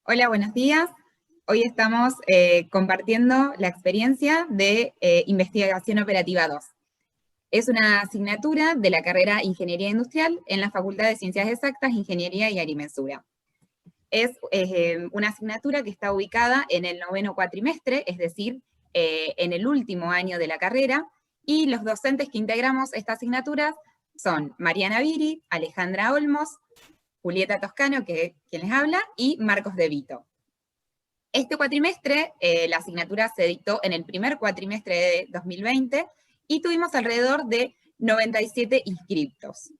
Hola, buenos días. Hoy estamos compartiendo la experiencia de Investigación Operativa 2. Es una asignatura de la carrera Ingeniería Industrial en la Facultad de Ciencias Exactas, Ingeniería y Agrimensura. Es una asignatura que está ubicada en el 9º cuatrimestre, es decir, en el último año de la carrera, y los docentes que integramos esta asignatura son Mariana Viri, Alejandra Olmos, Julieta Toscano, quien les habla, y Marcos De Vito. Este cuatrimestre, la asignatura se dictó en el primer cuatrimestre de 2020 y tuvimos alrededor de 97 inscriptos.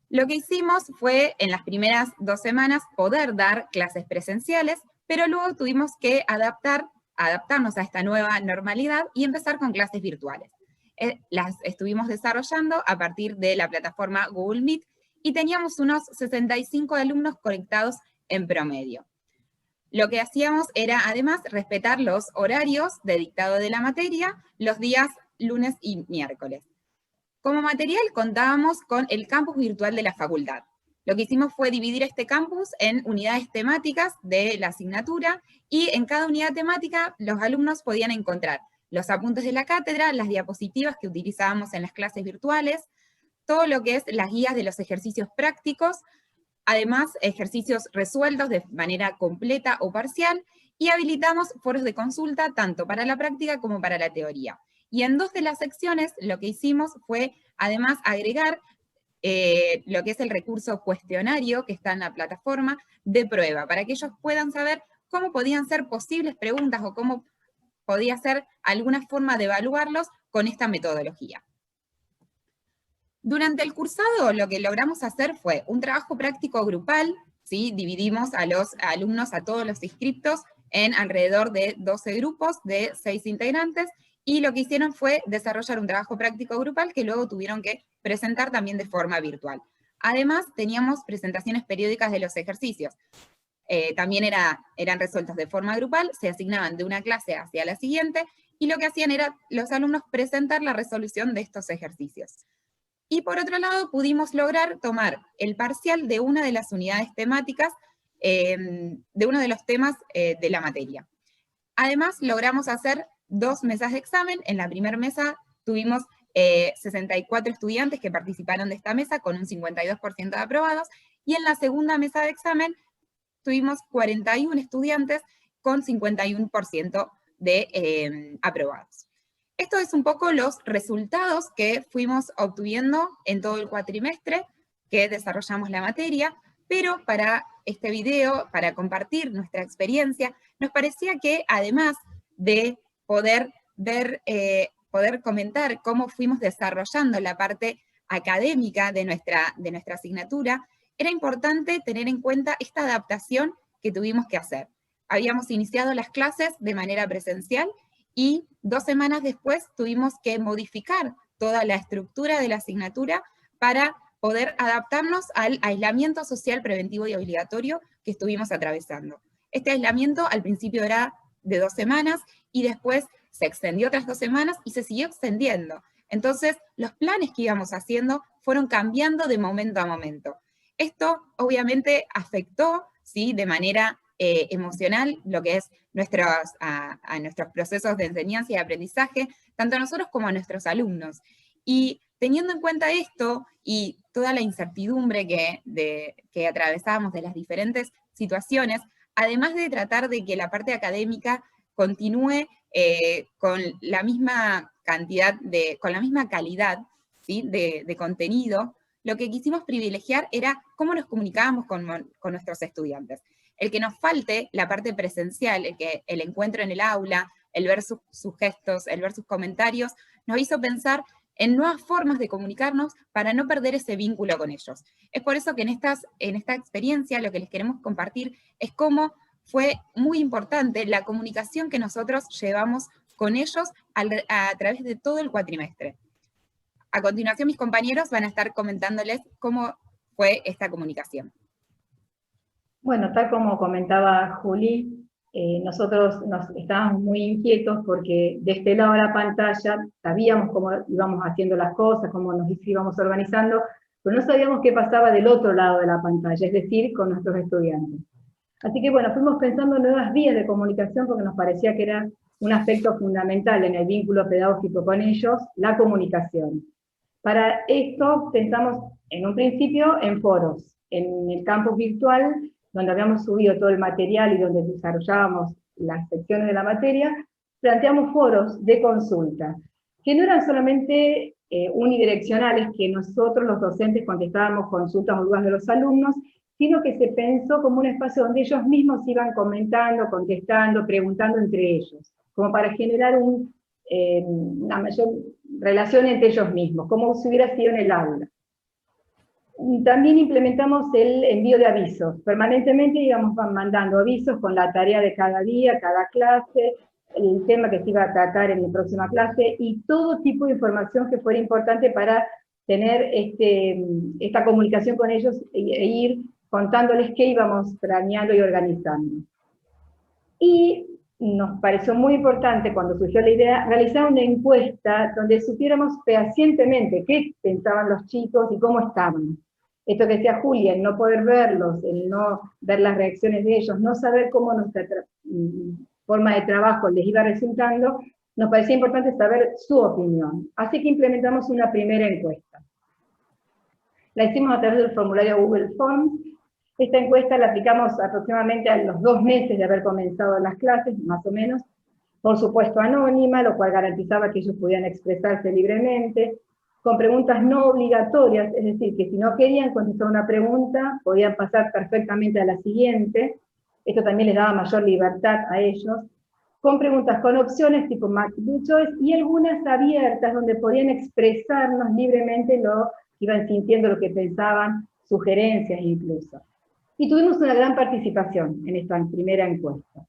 Lo que hicimos fue, en las primeras 2 semanas, poder dar clases presenciales, pero luego tuvimos que adaptarnos a esta nueva normalidad y empezar con clases virtuales. Las estuvimos desarrollando a partir de la plataforma Google Meet y teníamos unos 65 alumnos conectados en promedio. Lo que hacíamos era, además, respetar los horarios de dictado de la materia los días lunes y miércoles. Como material contábamos con el campus virtual de la facultad. Lo que hicimos fue dividir este campus en unidades temáticas de la asignatura y en cada unidad temática los alumnos podían encontrar los apuntes de la cátedra, las diapositivas que utilizábamos en las clases virtuales, todo lo que es las guías de los ejercicios prácticos, además ejercicios resueltos de manera completa o parcial, y habilitamos foros de consulta tanto para la práctica como para la teoría. Y en 2 de las secciones lo que hicimos fue además agregar lo que es el recurso cuestionario que está en la plataforma de prueba, para que ellos puedan saber cómo podían ser posibles preguntas o cómo podía ser alguna forma de evaluarlos con esta metodología. Durante el cursado lo que logramos hacer fue un trabajo práctico grupal, ¿sí? Dividimos a los alumnos, a todos los inscriptos, en alrededor de 12 grupos de 6 integrantes, y lo que hicieron fue desarrollar un trabajo práctico grupal que luego tuvieron que presentar también de forma virtual. Además, teníamos presentaciones periódicas de los ejercicios. También eran resueltos de forma grupal, se asignaban de una clase hacia la siguiente, y lo que hacían era los alumnos presentar la resolución de estos ejercicios. Y por otro lado, pudimos lograr tomar el parcial de una de las unidades temáticas, de uno de los temas de la materia. Además, logramos hacer 2 mesas de examen. En la primera mesa tuvimos 64 estudiantes que participaron de esta mesa con un 52% de aprobados, y en la segunda mesa de examen tuvimos 41 estudiantes con 51% de aprobados. Esto es un poco los resultados que fuimos obteniendo en todo el cuatrimestre que desarrollamos la materia, pero para este video, para compartir nuestra experiencia, nos parecía que además de poder poder comentar cómo fuimos desarrollando la parte académica de nuestra asignatura, era importante tener en cuenta esta adaptación que tuvimos que hacer. Habíamos iniciado las clases de manera presencial y 2 semanas después tuvimos que modificar toda la estructura de la asignatura para poder adaptarnos al aislamiento social preventivo y obligatorio que estuvimos atravesando. Este aislamiento al principio era de 2 semanas y después se extendió otras 2 semanas y se siguió extendiendo. Entonces, los planes que íbamos haciendo fueron cambiando de momento a momento. Esto obviamente afectó, ¿sí?, de manera emocional lo que es a nuestros procesos de enseñanza y aprendizaje, tanto a nosotros como a nuestros alumnos. Y teniendo en cuenta esto y toda la incertidumbre que atravesábamos de las diferentes situaciones, además de tratar de que la parte académica continúe con la misma cantidad, con la misma calidad, ¿sí?, de contenido, lo que quisimos privilegiar era cómo nos comunicábamos con nuestros estudiantes. El que nos falte la parte presencial, el encuentro en el aula, el ver sus gestos, el ver sus comentarios, nos hizo pensar en nuevas formas de comunicarnos para no perder ese vínculo con ellos. Es por eso que en esta experiencia lo que les queremos compartir es cómo fue muy importante la comunicación que nosotros llevamos con ellos a través de todo el cuatrimestre. A continuación, mis compañeros van a estar comentándoles cómo fue esta comunicación. Bueno, tal como comentaba Juli, nosotros estábamos muy inquietos porque de este lado de la pantalla sabíamos cómo íbamos haciendo las cosas, cómo nos íbamos organizando, pero no sabíamos qué pasaba del otro lado de la pantalla, es decir, con nuestros estudiantes. Así que bueno, fuimos pensando en nuevas vías de comunicación porque nos parecía que era un aspecto fundamental en el vínculo pedagógico con ellos, la comunicación. Para esto pensamos en un principio en foros, en el campus virtual, donde habíamos subido todo el material y donde desarrollábamos las secciones de la materia, planteamos foros de consulta, que no eran solamente unidireccionales, que nosotros los docentes contestábamos consultas o dudas de los alumnos, sino que se pensó como un espacio donde ellos mismos iban comentando, contestando, preguntando entre ellos, como para generar una mayor relación entre ellos mismos, como si hubiera sido en el aula. También implementamos el envío de avisos. Permanentemente íbamos mandando avisos con la tarea de cada día, cada clase, el tema que se iba a tratar en la próxima clase, y todo tipo de información que fuera importante para tener esta comunicación con ellos e ir contándoles qué íbamos planeando y organizando. Y nos pareció muy importante, cuando surgió la idea, realizar una encuesta donde supiéramos fehacientemente qué pensaban los chicos y cómo estaban. Esto que decía Julia, el no poder verlos, el no ver las reacciones de ellos, no saber cómo nuestra forma de trabajo les iba resultando, nos parecía importante saber su opinión. Así que implementamos una primera encuesta. La hicimos a través del formulario Google Forms. Esta encuesta la aplicamos aproximadamente a los 2 meses de haber comenzado las clases, más o menos, por supuesto anónima, lo cual garantizaba que ellos pudieran expresarse libremente, con preguntas no obligatorias, es decir, que si no querían contestar una pregunta, podían pasar perfectamente a la siguiente. Esto también les daba mayor libertad a ellos, con preguntas con opciones tipo multiple choice, y algunas abiertas, donde podían expresarnos libremente lo que iban sintiendo, lo que pensaban, sugerencias incluso. Y tuvimos una gran participación en esta primera encuesta.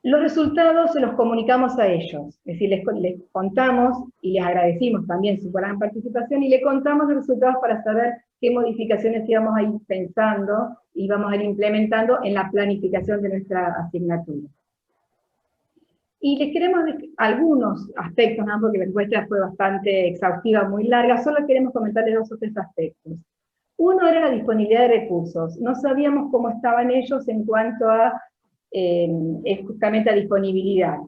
Los resultados se los comunicamos a ellos, es decir, les contamos y les agradecimos también su gran participación y les contamos los resultados para saber qué modificaciones íbamos a ir pensando, íbamos a ir implementando en la planificación de nuestra asignatura. Y les queremos algunos aspectos, ¿no? Porque la encuesta fue bastante exhaustiva, muy larga, solo queremos comentarles 2 o 3 aspectos. Uno era la disponibilidad de recursos. No sabíamos cómo estaban ellos en cuanto a justamente a disponibilidad.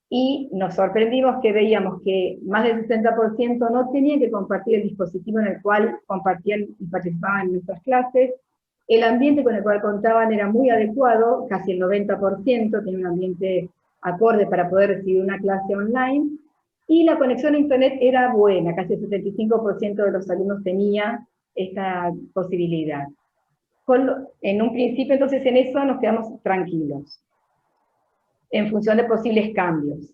Y nos sorprendimos que veíamos que más del 60% no tenían que compartir el dispositivo en el cual compartían y participaban en nuestras clases. El ambiente con el cual contaban era muy adecuado, casi el 90% tenía un ambiente acorde para poder recibir una clase online, y la conexión a internet era buena, casi el 75% de los alumnos tenía esta posibilidad. En un principio, entonces, en eso nos quedamos tranquilos, en función de posibles cambios.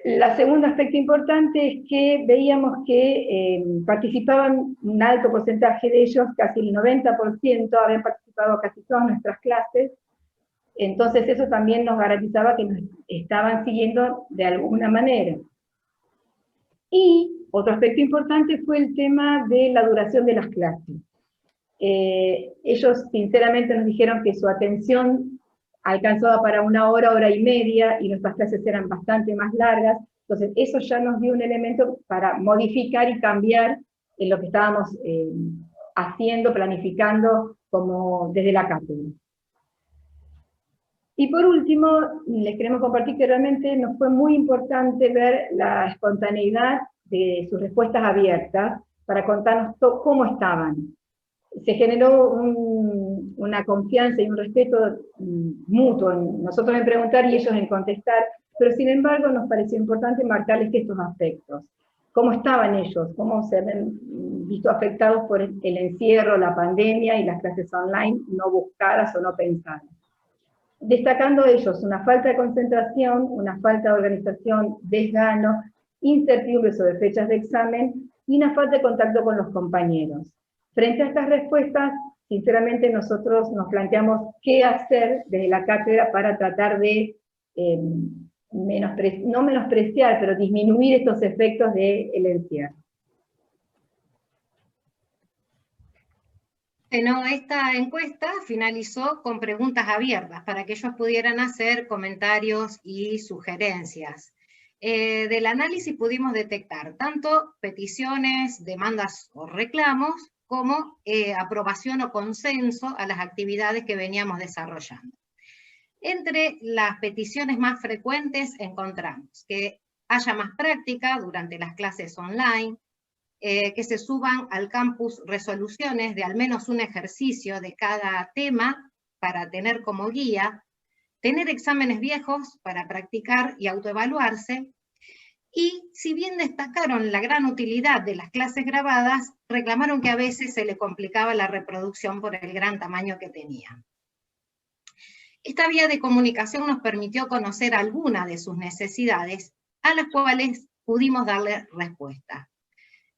El segundo aspecto importante es que veíamos que participaban un alto porcentaje de ellos, casi el 90%, habían participado casi todas nuestras clases, entonces eso también nos garantizaba que nos estaban siguiendo de alguna manera. Y otro aspecto importante fue el tema de la duración de las clases. Ellos sinceramente nos dijeron que su atención alcanzaba para 1 hora, 1 hora y media, y nuestras clases eran bastante más largas, entonces eso ya nos dio un elemento para modificar y cambiar en lo que estábamos haciendo, planificando como desde la cátedra. Y por último, les queremos compartir que realmente nos fue muy importante ver la espontaneidad de sus respuestas abiertas para contarnos cómo estaban. Se generó una confianza y un respeto mutuo, nosotros en preguntar y ellos en contestar, pero sin embargo nos pareció importante marcarles estos aspectos. ¿Cómo estaban ellos? ¿Cómo se habían visto afectados por el encierro, la pandemia y las clases online no buscadas o no pensadas? Destacando ellos una falta de concentración, una falta de organización, desgano, incertidumbre sobre fechas de examen y una falta de contacto con los compañeros. Frente a estas respuestas, sinceramente nosotros nos planteamos qué hacer desde la cátedra para tratar de no menospreciar, pero disminuir estos efectos del encierro. Bueno, esta encuesta finalizó con preguntas abiertas para que ellos pudieran hacer comentarios y sugerencias. Del análisis pudimos detectar tanto peticiones, demandas o reclamos, como aprobación o consenso a las actividades que veníamos desarrollando. Entre las peticiones más frecuentes encontramos que haya más práctica durante las clases online, que se suban al campus resoluciones de al menos un ejercicio de cada tema para tener como guía, tener exámenes viejos para practicar y autoevaluarse, y si bien destacaron la gran utilidad de las clases grabadas, reclamaron que a veces se le complicaba la reproducción por el gran tamaño que tenían. Esta vía de comunicación nos permitió conocer algunas de sus necesidades, a las cuales pudimos darle respuesta.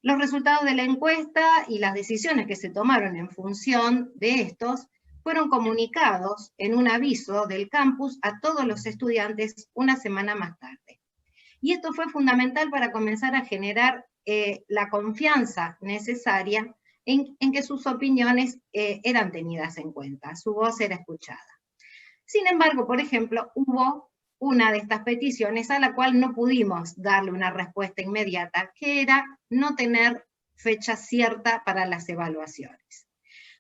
Los resultados de la encuesta y las decisiones que se tomaron en función de estos fueron comunicados en un aviso del campus a todos los estudiantes una semana más tarde. Y esto fue fundamental para comenzar a generar la confianza necesaria en que sus opiniones eran tenidas en cuenta, su voz era escuchada. Sin embargo, por ejemplo, hubo una de estas peticiones a la cual no pudimos darle una respuesta inmediata, que era no tener fecha cierta para las evaluaciones.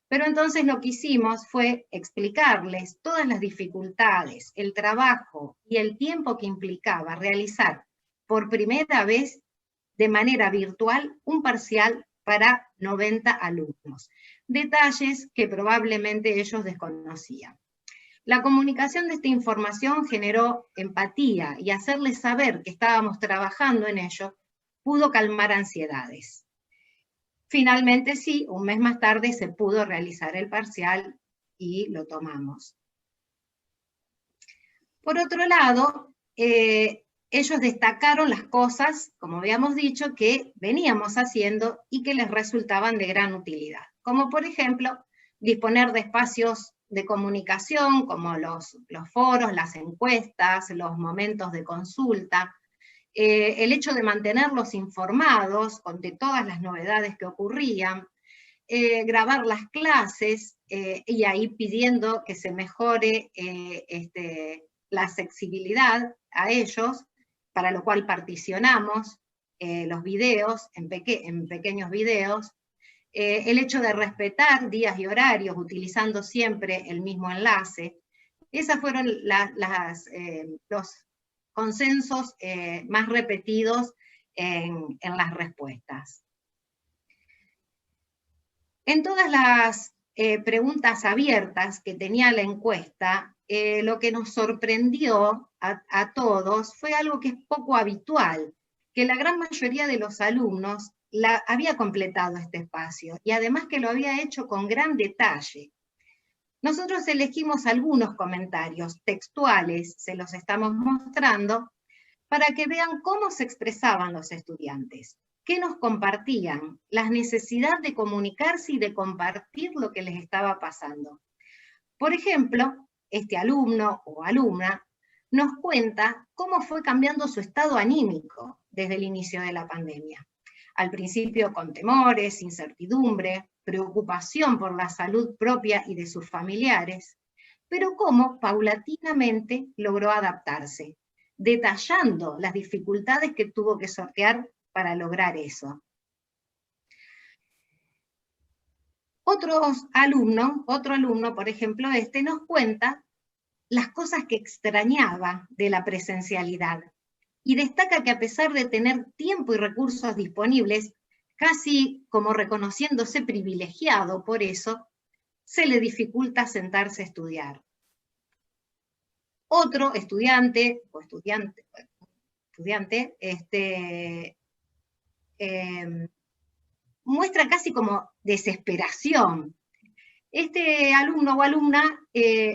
Pero entonces lo que hicimos fue explicarles todas las dificultades, el trabajo y el tiempo que implicaba realizar por primera vez de manera virtual un parcial para 90 alumnos. Detalles que probablemente ellos desconocían. La comunicación de esta información generó empatía y hacerles saber que estábamos trabajando en ello pudo calmar ansiedades. Finalmente sí, un mes más tarde se pudo realizar el parcial y lo tomamos. Por otro lado, ellos destacaron las cosas, como habíamos dicho, que veníamos haciendo y que les resultaban de gran utilidad. Como por ejemplo, disponer de espacios de comunicación, como los foros, las encuestas, los momentos de consulta, el hecho de mantenerlos informados de todas las novedades que ocurrían, grabar las clases, y ahí pidiendo que se mejore la accesibilidad a ellos, para lo cual particionamos los videos en pequeños videos, el hecho de respetar días y horarios utilizando siempre el mismo enlace. Esos fueron los consensos más repetidos en las respuestas. En todas las preguntas abiertas que tenía la encuesta, lo que nos sorprendió a todos fue algo que es poco habitual, que la gran mayoría de los alumnos había completado este espacio, y además que lo había hecho con gran detalle. Nosotros elegimos algunos comentarios textuales, se los estamos mostrando, para que vean cómo se expresaban los estudiantes, qué nos compartían, la necesidad de comunicarse y de compartir lo que les estaba pasando. Por ejemplo, este alumno o alumna nos cuenta cómo fue cambiando su estado anímico desde el inicio de la pandemia. Al principio con temores, incertidumbre, preocupación por la salud propia y de sus familiares, pero cómo paulatinamente logró adaptarse, detallando las dificultades que tuvo que sortear para lograr eso. Otro alumno, por ejemplo, nos cuenta las cosas que extrañaba de la presencialidad, y destaca que a pesar de tener tiempo y recursos disponibles, casi como reconociéndose privilegiado por eso, se le dificulta sentarse a estudiar. Otro estudiante muestra casi como desesperación. Este alumno o alumna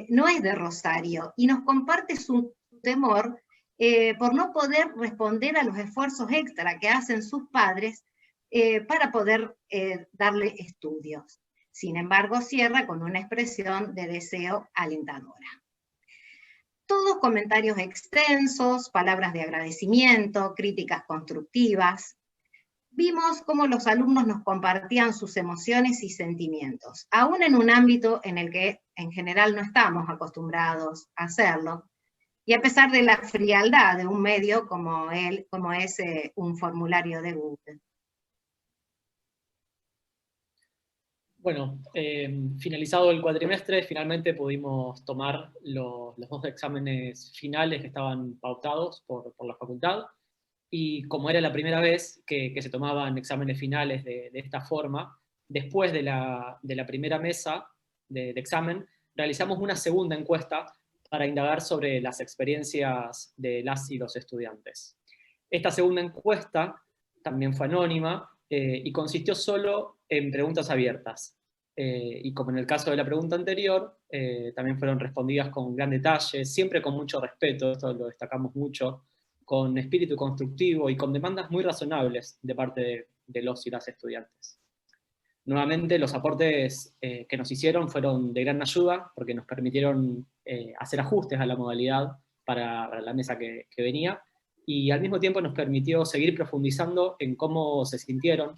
no es de Rosario y nos comparte su temor por no poder responder a los esfuerzos extra que hacen sus padres para poder darle estudios. Sin embargo, cierra con una expresión de deseo alentadora. Todos comentarios extensos, palabras de agradecimiento, críticas constructivas. Vimos cómo los alumnos nos compartían sus emociones y sentimientos, aún en un ámbito en el que en general no estamos acostumbrados a hacerlo, y a pesar de la frialdad de un medio como es un formulario de Google. Bueno, finalizado el cuatrimestre, finalmente pudimos tomar los 2 exámenes finales que estaban pautados por la facultad, y como era la primera vez que se tomaban exámenes finales de esta forma, después de la primera mesa de examen, realizamos una segunda encuesta para indagar sobre las experiencias de las y los estudiantes. Esta segunda encuesta también fue anónima, y consistió solo en preguntas abiertas. Y como en el caso de la pregunta anterior, también fueron respondidas con gran detalle, siempre con mucho respeto, esto lo destacamos mucho, con espíritu constructivo y con demandas muy razonables de parte de los y las estudiantes. Nuevamente, los aportes que nos hicieron fueron de gran ayuda, porque nos permitieron hacer ajustes a la modalidad para la mesa que venía, y al mismo tiempo nos permitió seguir profundizando en cómo se sintieron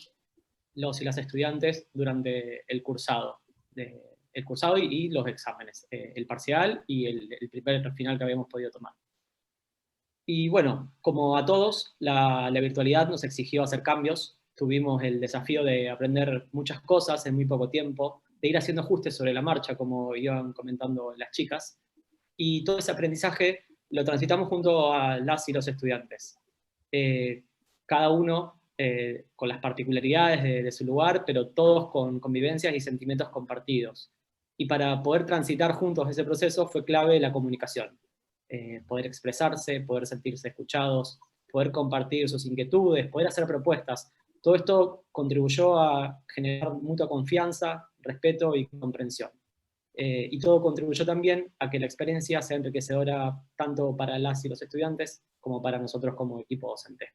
los y las estudiantes durante el cursado, y los exámenes, el parcial y el primer final que habíamos podido tomar. Y bueno, como a todos, la virtualidad nos exigió hacer cambios. Tuvimos el desafío de aprender muchas cosas en muy poco tiempo, de ir haciendo ajustes sobre la marcha, como iban comentando las chicas, y todo ese aprendizaje lo transitamos junto a las y los estudiantes. Cada uno con las particularidades de su lugar, pero todos con convivencias y sentimientos compartidos. Y para poder transitar juntos ese proceso fue clave la comunicación. Poder expresarse, poder sentirse escuchados, poder compartir sus inquietudes, poder hacer propuestas. Todo esto contribuyó a generar mutua confianza, respeto y comprensión. Y todo contribuyó también a que la experiencia sea enriquecedora tanto para las y los estudiantes como para nosotros como equipo docente.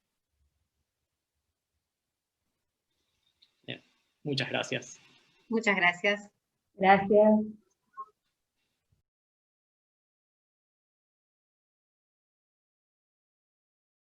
Bien, muchas gracias. Muchas gracias. Gracias.